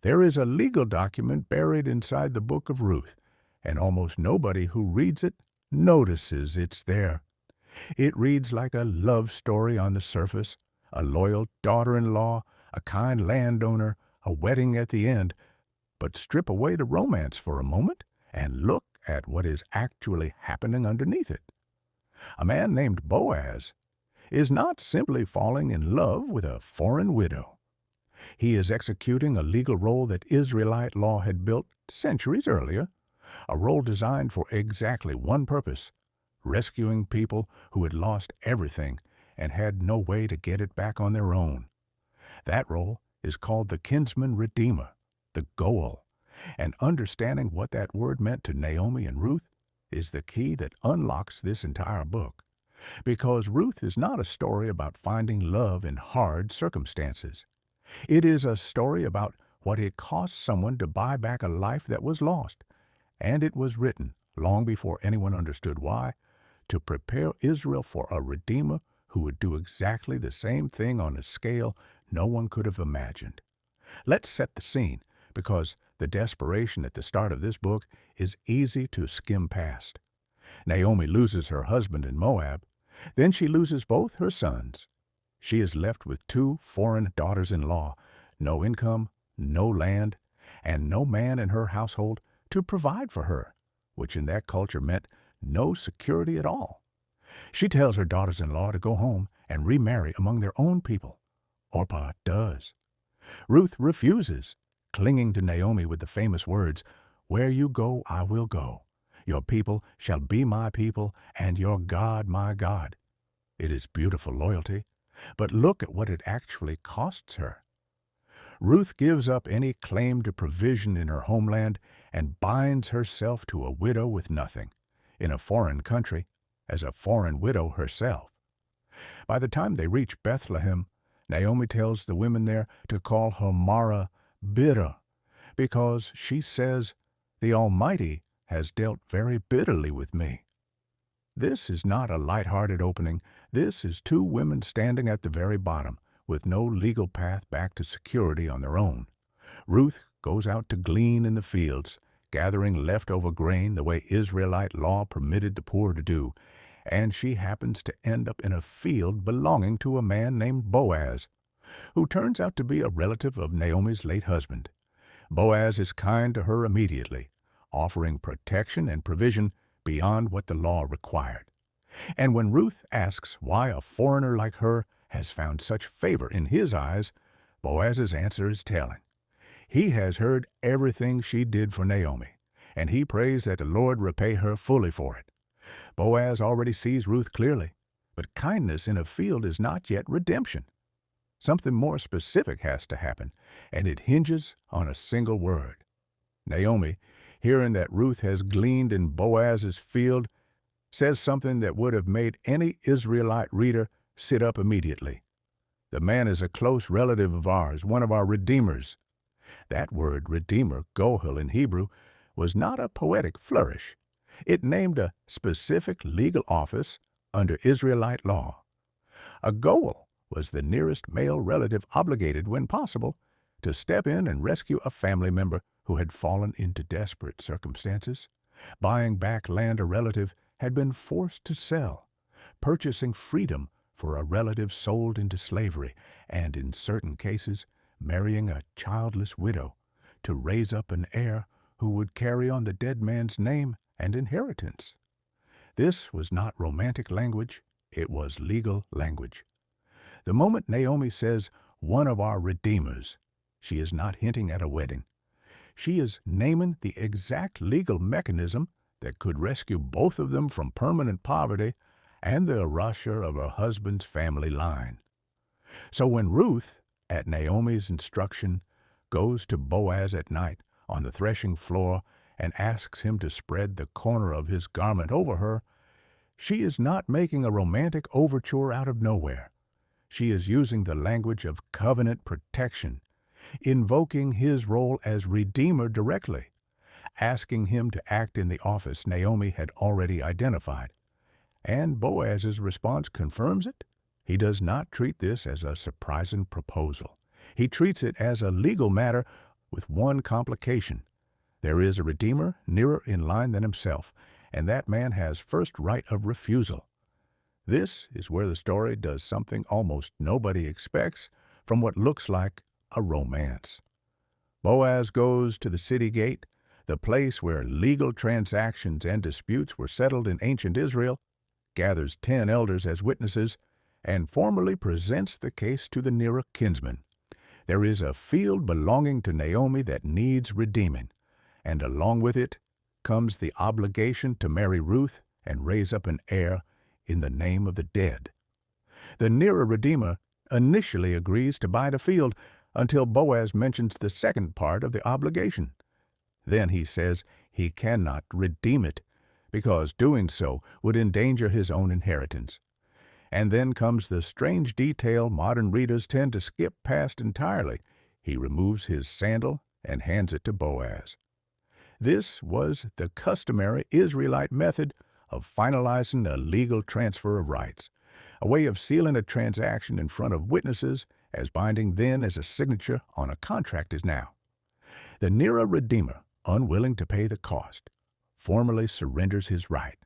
There is a legal document buried inside the book of Ruth, and almost nobody who reads it notices it's there. It reads like a love story on the surface, a loyal daughter-in-law, a kind landowner, a wedding at the end. But strip away the romance for a moment and look at what is actually happening underneath it. A man named Boaz is not simply falling in love with a foreign widow. He is executing a legal role that Israelite law had built centuries earlier, a role designed for exactly one purpose: rescuing people who had lost everything and had no way to get it back on their own. That role is called the kinsman-redeemer, the goal, and understanding what that word meant to Naomi and Ruth is the key that unlocks this entire book. Because Ruth is not a story about finding love in hard circumstances. It is a story about what it cost someone to buy back a life that was lost, and it was written, long before anyone understood why, to prepare Israel for a Redeemer who would do exactly the same thing on a scale no one could have imagined. Let's set the scene, because the desperation at the start of this book is easy to skim past. Naomi loses her husband in Moab. Then she loses both her sons. She is left with 2 foreign daughters-in-law, no income, no land, and no man in her household to provide for her, which in that culture meant no security at all. She tells her daughters-in-law to go home and remarry among their own people. Orpah does. Ruth refuses, clinging to Naomi with the famous words, "Where you go, I will go. Your people shall be my people, and your God my God." It is beautiful loyalty, but look at what it actually costs her. Ruth gives up any claim to provision in her homeland and binds herself to a widow with nothing, in a foreign country, as a foreign widow herself. By the time they reach Bethlehem, Naomi tells the women there to call her Mara bitter, because she says, "The Almighty has dealt very bitterly with me." This is not a light-hearted opening. This is 2 women standing at the very bottom, with no legal path back to security on their own. Ruth goes out to glean in the fields, gathering leftover grain the way Israelite law permitted the poor to do, and she happens to end up in a field belonging to a man named Boaz, who turns out to be a relative of Naomi's late husband. Boaz is kind to her immediately, offering protection and provision beyond what the law required. And when Ruth asks why a foreigner like her has found such favor in his eyes, Boaz's answer is telling. He has heard everything she did for Naomi, and he prays that the Lord repay her fully for it. Boaz already sees Ruth clearly, but kindness in a field is not yet redemption. Something more specific has to happen, and it hinges on a single word. Naomi, hearing that Ruth has gleaned in Boaz's field, says something that would have made any Israelite reader sit up immediately. "The man is a close relative of ours, one of our redeemers." That word, redeemer, gohel in Hebrew, was not a poetic flourish. It named a specific legal office under Israelite law. A goel was the nearest male relative obligated, when possible, to step in and rescue a family member who had fallen into desperate circumstances. Buying back land a relative had been forced to sell, purchasing freedom for a relative sold into slavery, and in certain cases, marrying a childless widow to raise up an heir who would carry on the dead man's name and inheritance. This was not romantic language, it was legal language. The moment Naomi says, "one of our redeemers," she is not hinting at a wedding. She is naming the exact legal mechanism that could rescue both of them from permanent poverty and the erasure of her husband's family line. So when Ruth, at Naomi's instruction, goes to Boaz at night on the threshing floor and asks him to spread the corner of his garment over her, she is not making a romantic overture out of nowhere. She is using the language of covenant protection, invoking his role as Redeemer directly, asking him to act in the office Naomi had already identified. And Boaz's response confirms it. He does not treat this as a surprising proposal. He treats it as a legal matter with one complication. There is a Redeemer nearer in line than himself, and that man has first right of refusal. This is where the story does something almost nobody expects from what looks like a romance. Boaz goes to the city gate, the place where legal transactions and disputes were settled in ancient Israel, gathers 10 elders as witnesses, and formally presents the case to the nearer kinsman. There is a field belonging to Naomi that needs redeeming, and along with it comes the obligation to marry Ruth and raise up an heir in the name of the dead. The nearer redeemer initially agrees to buy the field until Boaz mentions the second part of the obligation. Then he says he cannot redeem it, because doing so would endanger his own inheritance. And then comes the strange detail modern readers tend to skip past entirely. He removes his sandal and hands it to Boaz. This was the customary Israelite method of finalizing a legal transfer of rights, a way of sealing a transaction in front of witnesses as binding then as a signature on a contract is now. The nearer redeemer, unwilling to pay the cost, formally surrenders his right.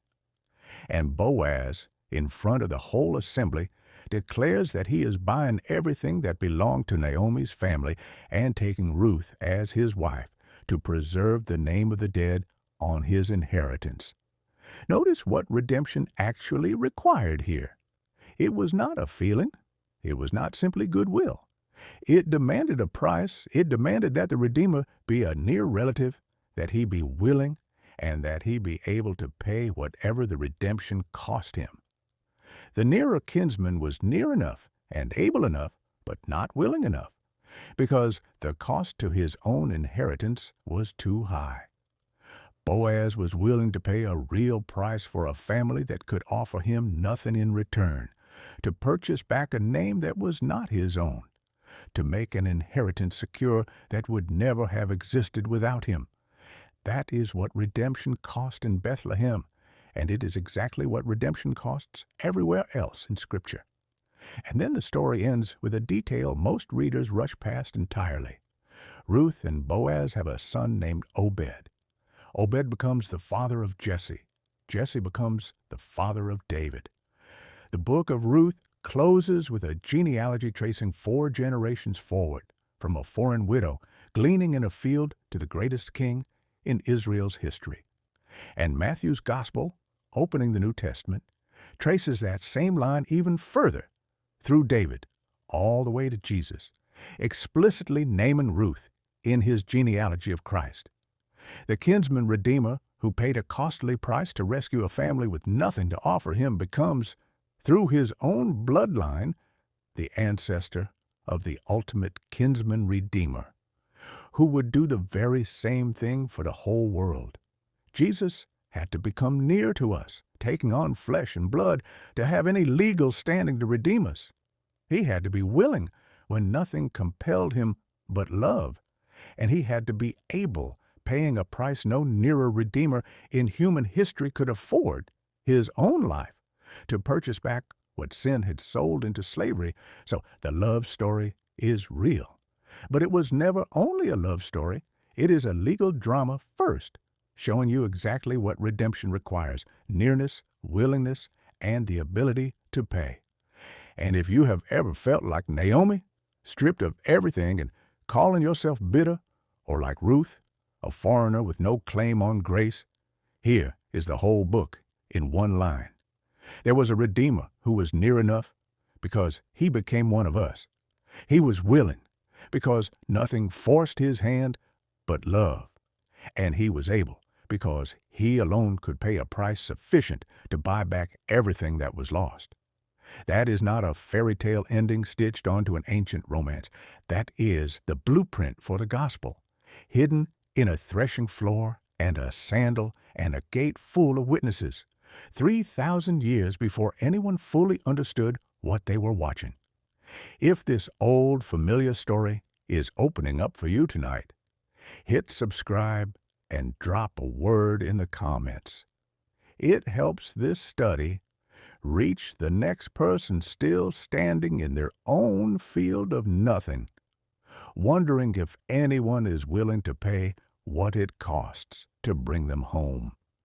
And Boaz, in front of the whole assembly, declares that he is buying everything that belonged to Naomi's family and taking Ruth as his wife to preserve the name of the dead on his inheritance. Notice what redemption actually required here. It was not a feeling. It was not simply goodwill. It demanded a price. It demanded that the Redeemer be a near relative, that he be willing, and that he be able to pay whatever the redemption cost him. The nearer kinsman was near enough and able enough, but not willing enough, because the cost to his own inheritance was too high. Boaz was willing to pay a real price for a family that could offer him nothing in return, to purchase back a name that was not his own, to make an inheritance secure that would never have existed without him. That is what redemption cost in Bethlehem, and it is exactly what redemption costs everywhere else in Scripture. And then the story ends with a detail most readers rush past entirely. Ruth and Boaz have a son named Obed. Obed becomes the father of Jesse. Jesse becomes the father of David. The book of Ruth closes with a genealogy tracing 4 generations forward, from a foreign widow gleaning in a field to the greatest king in Israel's history. And Matthew's Gospel, opening the New Testament, traces that same line even further, through David, all the way to Jesus, explicitly naming Ruth in his genealogy of Christ. The kinsman-redeemer who paid a costly price to rescue a family with nothing to offer him becomes, through his own bloodline, the ancestor of the ultimate kinsman-redeemer, who would do the very same thing for the whole world. Jesus had to become near to us, taking on flesh and blood, to have any legal standing to redeem us. He had to be willing when nothing compelled him but love, and he had to be able, paying a price no nearer Redeemer in human history could afford, his own life, to purchase back what sin had sold into slavery. So the love story is real. But it was never only a love story. It is a legal drama first, showing you exactly what redemption requires: nearness, willingness, and the ability to pay. And if you have ever felt like Naomi, stripped of everything and calling yourself bitter, or like Ruth, a foreigner with no claim on grace, here is the whole book in one line. There was a Redeemer who was near enough because he became one of us. He was willing because nothing forced his hand but love. And he was able because he alone could pay a price sufficient to buy back everything that was lost. That is not a fairy tale ending stitched onto an ancient romance. That is the blueprint for the gospel, hidden in a threshing floor and a sandal and a gate full of witnesses, 3,000 years before anyone fully understood what they were watching. If this old familiar story is opening up for you tonight, hit subscribe and drop a word in the comments. It helps this study reach the next person still standing in their own field of nothing, wondering if anyone is willing to pay what it costs to bring them home.